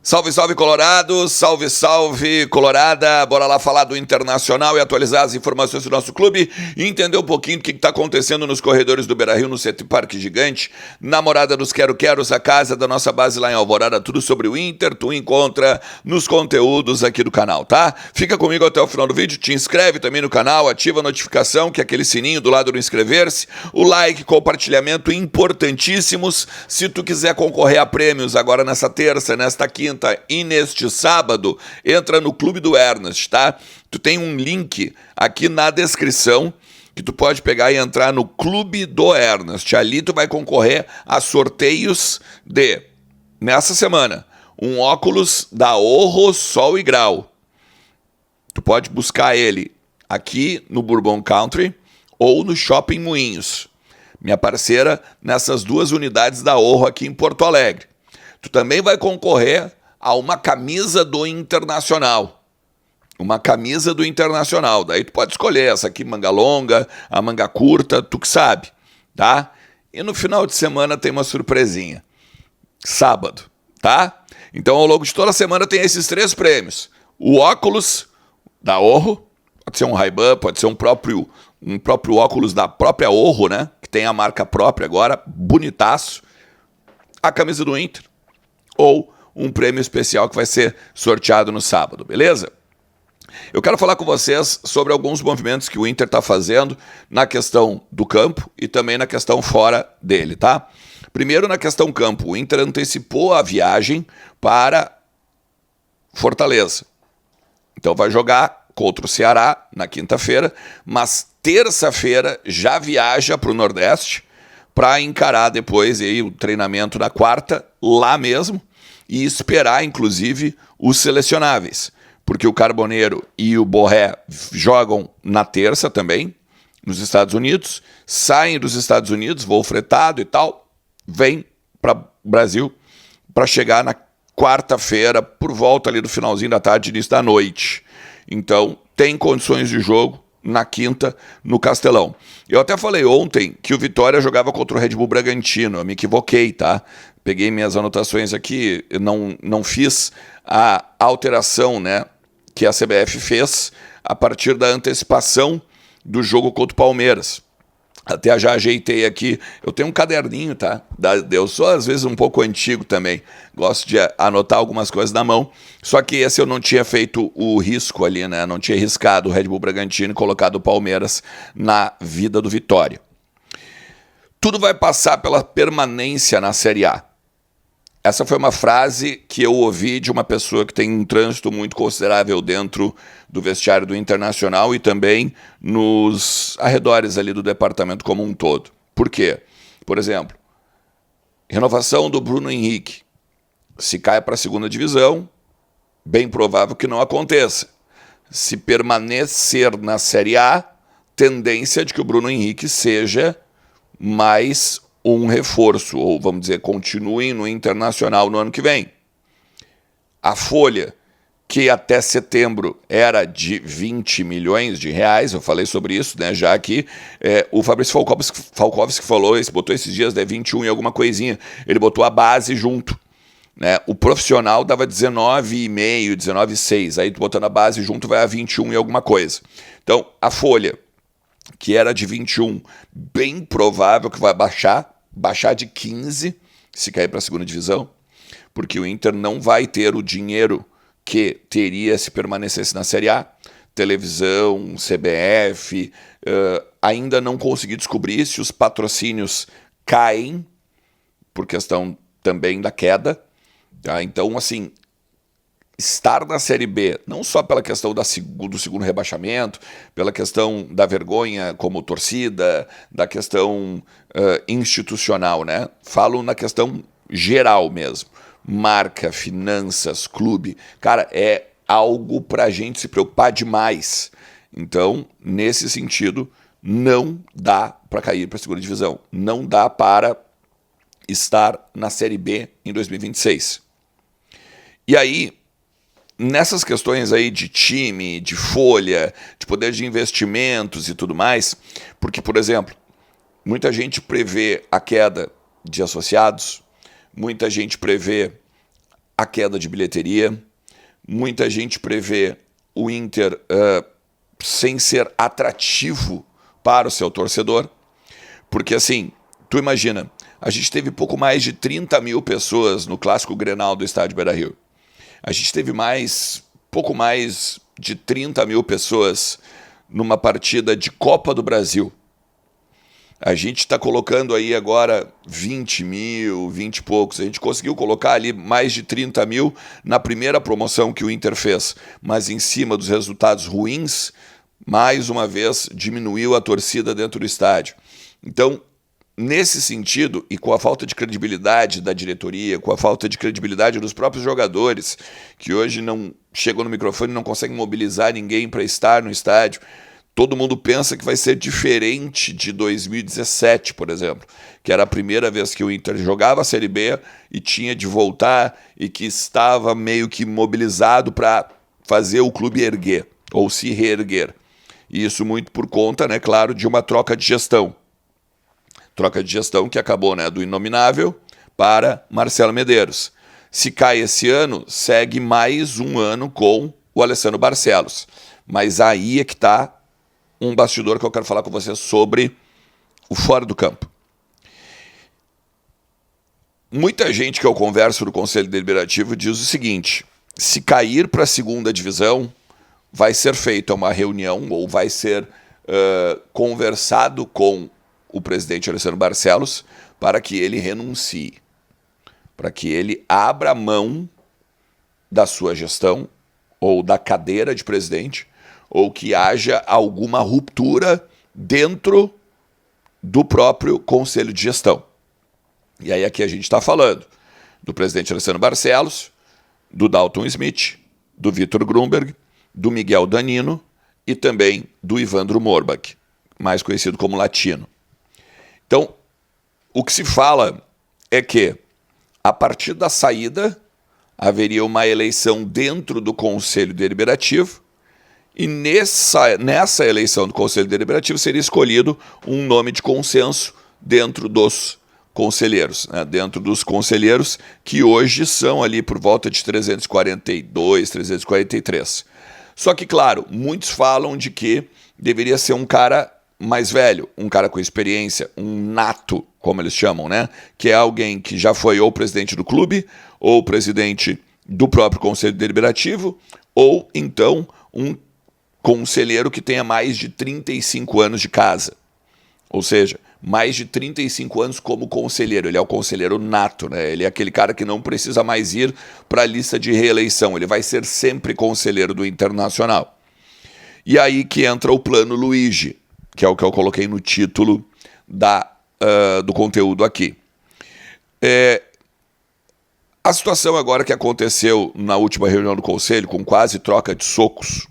Salve, salve Colorado, salve, salve Colorada, bora lá falar do Internacional e atualizar as informações do nosso clube e entender um pouquinho do que está acontecendo nos corredores do Beira-Rio, no CT Parque Gigante, na morada dos Quero-Queros, a casa da nossa base lá em Alvorada, tudo sobre o Inter, tu encontra nos conteúdos aqui do canal, tá? Fica comigo até o final do vídeo, te inscreve também no canal, ativa a notificação, que é aquele sininho do lado do inscrever-se, o like, compartilhamento importantíssimos, se tu quiser concorrer a prêmios agora nessa terça, nesta quinta, e neste sábado, entra no Clube do Ernest, tá? Tu tem um link aqui na descrição que tu pode pegar e entrar no Clube do Ernest. Ali tu vai concorrer a sorteios de, nessa semana, um óculos da Orro Sol e Grau. Tu pode buscar ele aqui no Bourbon Country ou no Shopping Moinhos. Minha parceira nessas duas unidades da Orro aqui em Porto Alegre. Tu também vai concorrer a uma camisa do Internacional. Uma camisa do Internacional. Daí tu pode escolher essa aqui, manga longa, a manga curta, tu que sabe, tá? E no final de semana tem uma surpresinha. Sábado, tá? Então ao longo de toda a semana tem esses três prêmios. O óculos da Orro, pode ser um Ray-Ban, pode ser um próprio óculos da própria Orro, né? Que tem a marca própria agora, bonitaço. A camisa do Inter. Ou um prêmio especial que vai ser sorteado no sábado, beleza? Eu quero falar com vocês sobre alguns movimentos que o Inter está fazendo na questão do campo e também na questão fora dele, tá? Primeiro, na questão campo, o Inter antecipou a viagem para Fortaleza. Então vai jogar contra o Ceará na quinta-feira, mas terça-feira já viaja para o Nordeste para encarar depois aí o treinamento na quarta, lá mesmo, e esperar, inclusive, os selecionáveis. Porque o Carboneiro e o Borré jogam na terça também, nos Estados Unidos, saem dos Estados Unidos, voo fretado e tal, vem para o Brasil para chegar na quarta-feira, por volta ali do finalzinho da tarde, início da noite. Então, tem condições de jogo na quinta, no Castelão. Eu até falei ontem que o Vitória jogava contra o Red Bull Bragantino, eu me equivoquei, tá? Peguei minhas anotações aqui, não fiz a alteração, né, que a CBF fez a partir da antecipação do jogo contra o Palmeiras. Até já ajeitei aqui, eu tenho um caderninho, tá? Eu sou às vezes um pouco antigo também, gosto de anotar algumas coisas na mão, só que esse eu não tinha feito o risco ali, né? Não tinha riscado o Red Bull Bragantino e colocado o Palmeiras na vida do Vitória. Tudo vai passar pela permanência na Série A. Essa foi uma frase que eu ouvi de uma pessoa que tem um trânsito muito considerável dentro do vestiário do Internacional e também nos arredores ali do departamento como um todo. Por quê? Por exemplo, renovação do Bruno Henrique. Se cai para a segunda divisão, bem provável que não aconteça. Se permanecer na Série A, tendência de que o Bruno Henrique seja mais um reforço, ou vamos dizer, continuem no Internacional no ano que vem. A folha, que até setembro era de 20 milhões de reais, eu falei sobre isso, né, já que o Fabrício Falkowski falou, botou esses dias, né, 21 e alguma coisinha, ele botou a base junto. Né, o profissional dava 19,5, 19,6, aí tu botando a base junto vai a 21 e alguma coisa. Então, a folha, que era de 21, bem provável que vai baixar de 15, se cair para a segunda divisão, porque o Inter não vai ter o dinheiro que teria se permanecesse na Série A. Televisão, CBF, ainda não consegui descobrir se os patrocínios caem, por questão também da queda. Tá? Então, assim, estar na Série B, não só pela questão do segundo rebaixamento, pela questão da vergonha como torcida, da questão institucional, né? Falo na questão geral mesmo. Marca, finanças, clube. Cara, é algo pra gente se preocupar demais. Então, nesse sentido, não dá para cair para a segunda divisão. Não dá para estar na Série B em 2026. E aí, nessas questões aí de time, de folha, de poder de investimentos e tudo mais, porque, por exemplo, muita gente prevê a queda de associados, muita gente prevê a queda de bilheteria. Muita gente prevê o Inter sem ser atrativo para o seu torcedor. Porque assim, tu imagina, a gente teve pouco mais de 30 mil pessoas no Clássico Grenal do estádio Beira-Rio. A gente teve pouco mais de 30 mil pessoas numa partida de Copa do Brasil. A gente está colocando aí agora 20 mil, 20 e poucos. A gente conseguiu colocar ali mais de 30 mil na primeira promoção que o Inter fez. Mas em cima dos resultados ruins, mais uma vez diminuiu a torcida dentro do estádio. Então, nesse sentido, e com a falta de credibilidade da diretoria, com a falta de credibilidade dos próprios jogadores, que hoje não chegam no microfone e não conseguem mobilizar ninguém para estar no estádio, todo mundo pensa que vai ser diferente de 2017, por exemplo, que era a primeira vez que o Inter jogava a Série B e tinha de voltar e que estava meio que mobilizado para fazer o clube erguer, ou se reerguer. E isso muito por conta, né, claro, de uma troca de gestão. Troca de gestão que acabou, né, do Inominável para Marcelo Medeiros. Se cai esse ano, segue mais um ano com o Alessandro Barcelos. Mas aí é que está um bastidor que eu quero falar com você sobre o fora do campo. Muita gente que eu converso no Conselho Deliberativo diz o seguinte: se cair para a segunda divisão, vai ser feita uma reunião ou vai ser conversado com o presidente Alessandro Barcelos para que ele renuncie, para que ele abra mão da sua gestão ou da cadeira de presidente, ou que haja alguma ruptura dentro do próprio Conselho de Gestão. E aí aqui a gente está falando do presidente Alessandro Barcelos, do Dalton Smith, do Vitor Grunberg, do Miguel Danino e também do Ivandro Morbach, mais conhecido como Latino. Então, o que se fala é que, a partir da saída, haveria uma eleição dentro do Conselho Deliberativo e nessa eleição do Conselho Deliberativo seria escolhido um nome de consenso dentro dos conselheiros, né? Dentro dos conselheiros que hoje são ali por volta de 342, 343. Só que, claro, muitos falam de que deveria ser um cara mais velho, um cara com experiência, um nato, como eles chamam, né? Que é alguém que já foi ou presidente do clube, ou presidente do próprio Conselho Deliberativo, ou então um conselheiro que tenha mais de 35 anos de casa. Ou seja, mais de 35 anos como conselheiro. Ele é o conselheiro nato, né? Ele é aquele cara que não precisa mais ir para a lista de reeleição. Ele vai ser sempre conselheiro do Internacional. E aí que entra o Plano Luigi, que é o que eu coloquei no título do conteúdo aqui. A situação agora que aconteceu na última reunião do Conselho, com quase troca de socos,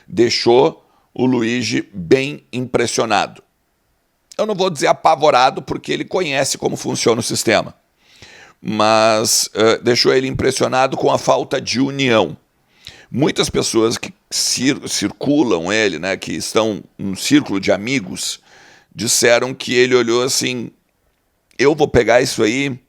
deixou o Luigi bem impressionado. Eu não vou dizer apavorado, porque ele conhece como funciona o sistema, mas deixou ele impressionado com a falta de união. Muitas pessoas que circulam ele, né, que estão no círculo de amigos, disseram que ele olhou assim: eu vou pegar isso aí,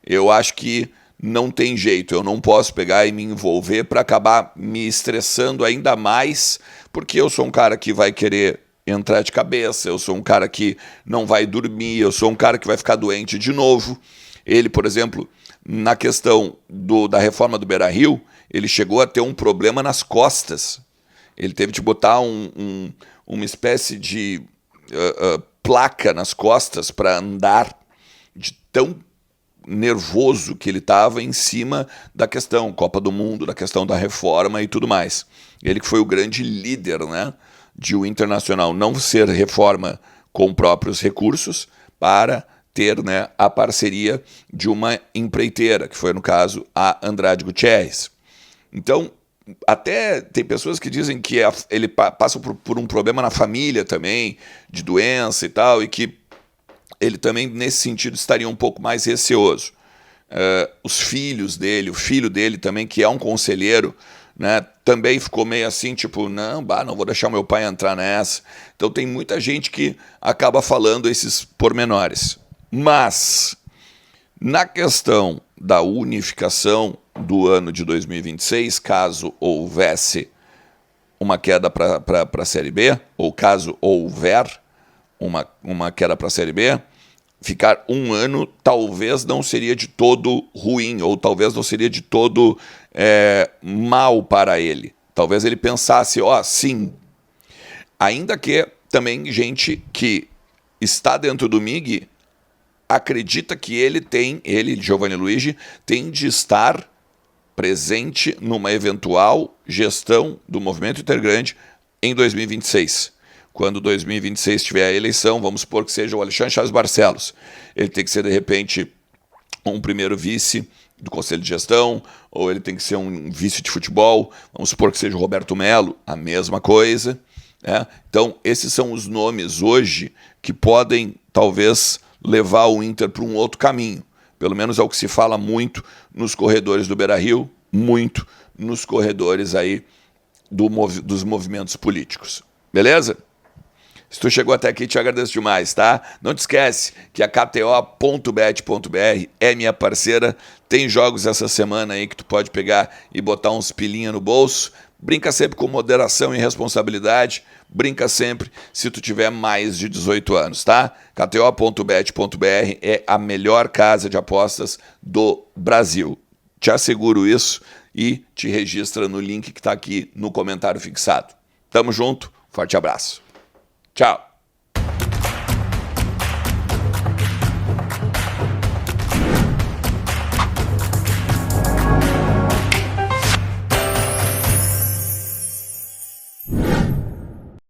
eu acho que não tem jeito, eu não posso pegar e me envolver para acabar me estressando ainda mais, porque eu sou um cara que vai querer entrar de cabeça, eu sou um cara que não vai dormir, eu sou um cara que vai ficar doente de novo. Ele, por exemplo, na questão da reforma do Beira-Rio, ele chegou a ter um problema nas costas. Ele teve de botar uma espécie de placa nas costas para andar, de tão nervoso que ele estava em cima da questão Copa do Mundo, da questão da reforma e tudo mais. Ele que foi o grande líder, né, de o Internacional não ser reforma com próprios recursos para ter, né, a parceria de uma empreiteira, que foi, no caso, a Andrade Gutierrez. Então, até tem pessoas que dizem que ele passa por um problema na família também, de doença e tal, e que ele também, nesse sentido, estaria um pouco mais receoso. Os filhos dele, o filho dele também, que é um conselheiro, né, também ficou meio assim, tipo, não vou deixar meu pai entrar nessa. Então tem muita gente que acaba falando esses pormenores. Mas, na questão da unificação do ano de 2026, caso houvesse uma queda para a Série B, ou caso houver uma queda para a Série B, ficar um ano talvez não seria de todo ruim, ou talvez não seria de todo mal para ele. Talvez ele pensasse, sim, ainda que também gente que está dentro do MIG acredita que ele, Giovanni Luigi, tem de estar presente numa eventual gestão do Movimento Intergrande em 2026. Quando 2026 tiver a eleição, vamos supor que seja o Alexandre Chaves Barcelos. Ele tem que ser, de repente, um primeiro vice do Conselho de Gestão, ou ele tem que ser um vice de futebol, vamos supor que seja o Roberto Melo, a mesma coisa. Né? Então, esses são os nomes hoje que podem, talvez, levar o Inter para um outro caminho. Pelo menos é o que se fala muito nos corredores do Beira-Rio, muito nos corredores aí dos movimentos políticos. Beleza? Se tu chegou até aqui, te agradeço demais, tá? Não te esquece que a KTO.bet.br é minha parceira. Tem jogos essa semana aí que tu pode pegar e botar uns pilinha no bolso. Brinca sempre com moderação e responsabilidade. Brinca sempre se tu tiver mais de 18 anos, tá? KTO.bet.br é a melhor casa de apostas do Brasil. Te asseguro isso e te registra no link que está aqui no comentário fixado. Tamo junto, forte abraço. Tchau.